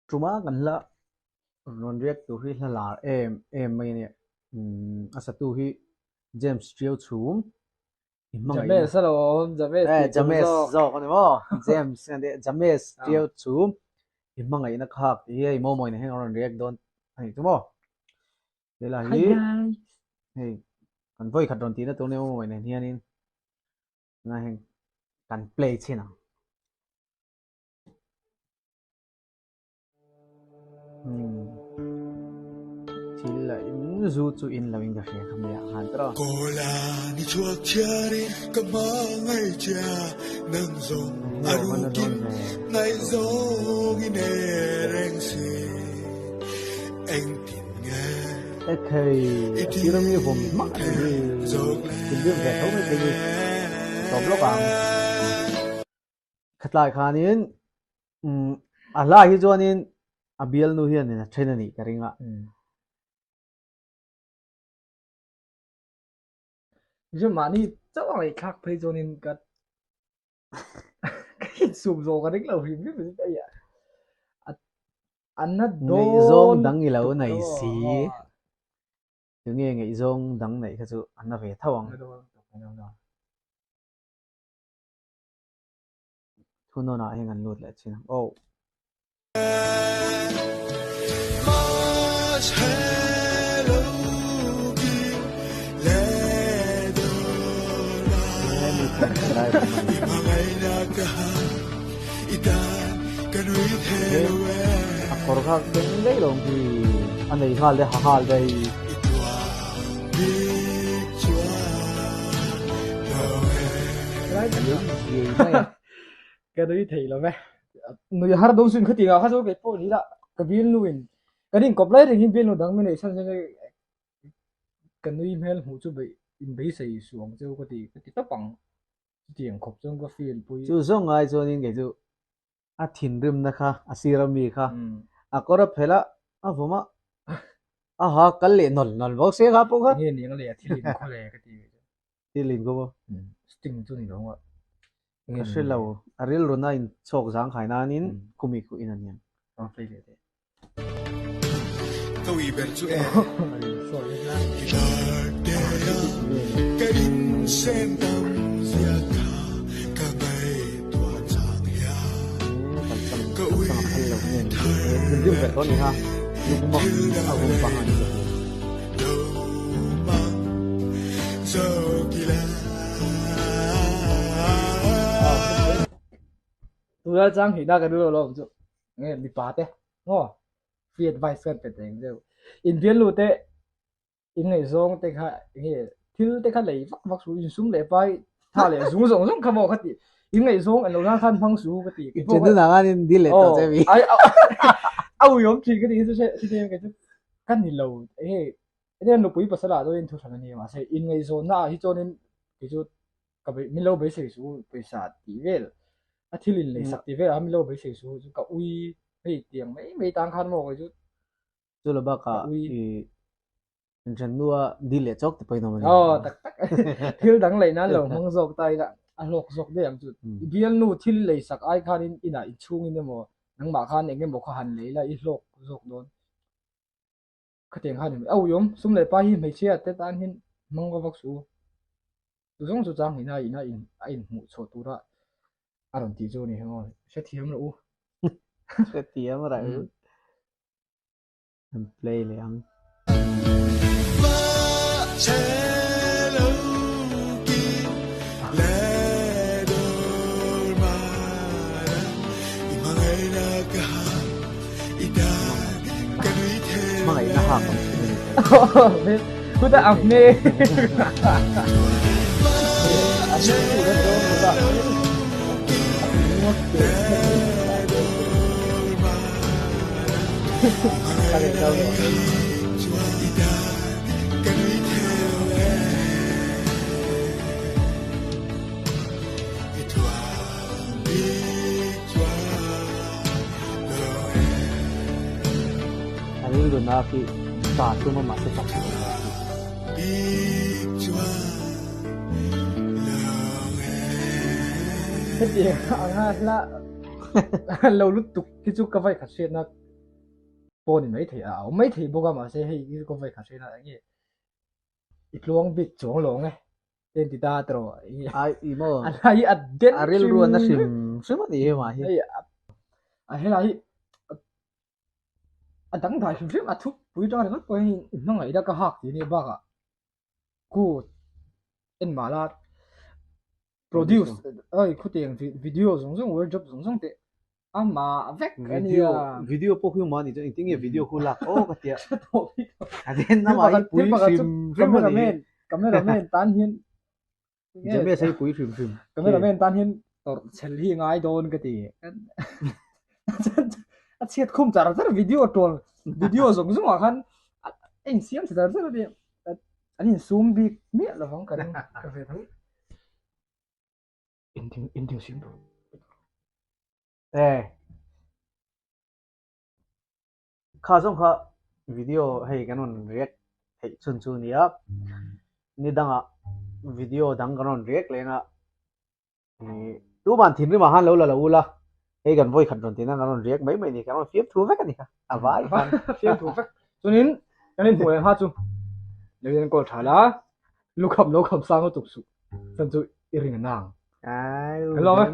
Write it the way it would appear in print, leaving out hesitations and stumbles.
Truma kan la non riek tu hi hlala em mai ne asa tu hi James Trio chum imang ina James hello James ti tu James zo zo kan mo James ande James Trio chum imang ina khak ti ei mo moi ne heng non riek don ai tu mo de la hi hi guys hey kan voi khat don ti na tu ne mo moi ne hianin na heng kan play china thil la in zu chu in lo in ga hre kham ya han tro cô là ni chuột chia đi cầm má ngay chia nâng dòng yo aru man kim don ve ngay dòng ine reng si anh tin nghe okay asira mi hom ma ni dog tin bi ve tho mai ke top lo kang khatlai khanin ala hi chuanin abial nu hian ne train ani karinga chứ mà đi chắc là khác phải cho nên cái cái sụp rồ cái đích là phim biết gì đây à anh nó ngai zong đôn dang i lo tụt nai đó si tu nge ngai zong dang nai kha chu anna ve thawang thuno na heng an lut la chin oh mas hello kim lê đồ mi khan dai mà ngày na cả itan kanui hello akor kha ken dei long ki anei hal de ha hal dei cái yum ye mai cái đấy thì là vậy người har đông xuyên khơi tiếng khác số cái phố này là cái biên luôn cái đỉnh cọp lấy thì hình biên luôn đằng bên này sang sang cái nuôi mel hủ chú bị in bấy xây xuống cho cái tí tóc bằng tiền cọp trong cái phiền bụi chu zong ai chuanin ge chu a thin rim na kha asira mi kha akora phela a voma a ha kal le nol nol bo se kha pu kha nghe tiếng là thì liền khoe cái tí tilin go bo sting cho你懂吗？ ka shelo aril runa in chok jang khaina nin kumi ku in anian 啊，非得的。 câu y bên chú em sorry nha. cái đinh sen tâm gia cả cả ngày tua chẳng ya câu y hello nen din dim ve ton ha lu mo a gum pa han đâu mang giờ kỳ lạ tôi đã trang thì đã cái đứa lo chứ nghe bị phá thế ngô phi advice cái phải thế chứ in viên luôn thế in ngày zong thế khai nghe thiếu thế khai lấy vắt vắt xuống in xuống lấy vai thà lấy xuống xuống xuống không có cái in ngày zong anh lâu ra khăn phăng xuống cái gì chen nu na nin dile to che bi ai au yếm chỉ cái gì chứ cái chứ cái gì lâu ê cái nó bùi bớt là rồi in thu thằng này mà sẽ in ngày zong na hi cho nên cái chút cái bị mình lâu bị xây xuống bị sát tí về à thì liền lấy sát tí về à mình lâu bị xây xuống cái uy hay tiếng mấy tăng khăn một cái chút chu lo ba ka i chen nu dile chok te pai no mani tắc tắc thiếu đắng lấy nó lâu mong dọc tay đã à lộc dọc đấy em chút biên nu thì lấy sắc ai khăn in à in chung in mà nang mà khăn này cái một khăn lấy là ít lộc dọc đốn cái tiếng khăn này au yếm xung lại pa hi mấy chia tết tan hin mong có vắc số tu giống tu trang hình này in một số tu ra à đồng tí chỗ này thôi sẽ thiếu nữa se tiam ra play le ang hello kim lê đồ mà mà ngày na cả itan kanui hello mangai na ha kam biết cứ ta ẩm nè aril runa ki ta tu ma se ta cái tiếng à là lâu lúc tục cái chút cái vai khát xuyên nó pon in mấy thì mấy thì bố mà sẽ hay cái công việc khác sẽ là cái ít luồng bịt chuông luồng ấy tên thì ta rồi ai imo anh hay anh đến aril ruan na sim sim ma di ma hi hay là anh đăng台phim à thúc bây giờ nó coi nó ngày đó cái học gì này bác à cô em mà là produce ơi có tiền video giống giống workshop giống giống thế mà vẽ cái này video po hu ma ni to ting video hu la o ka tia aden na ma pui sim cameraman tan hiên jame sai pui sim cameraman tan hiên tor chel hi ngai don cái gì à chết không trả ra video tour video giống giống mà khăn anh xem thì ra rất đi anh zoom bị miết là không cần cái về thắng in tiếng xem rồi kha song kha video hay kanon react hay chun chu nia ni danga video dang kanon react lenga ni tu ban thin ri ma han lo la lo la hay kan voi khan ron tin kanon react mai mai ni kanon fiep thu vek ani ka avai kan fiep thu vek cho nên hồi ha chu nếu như có trả lá lúc cầm sang có tục sự chân chu iring nang ai hello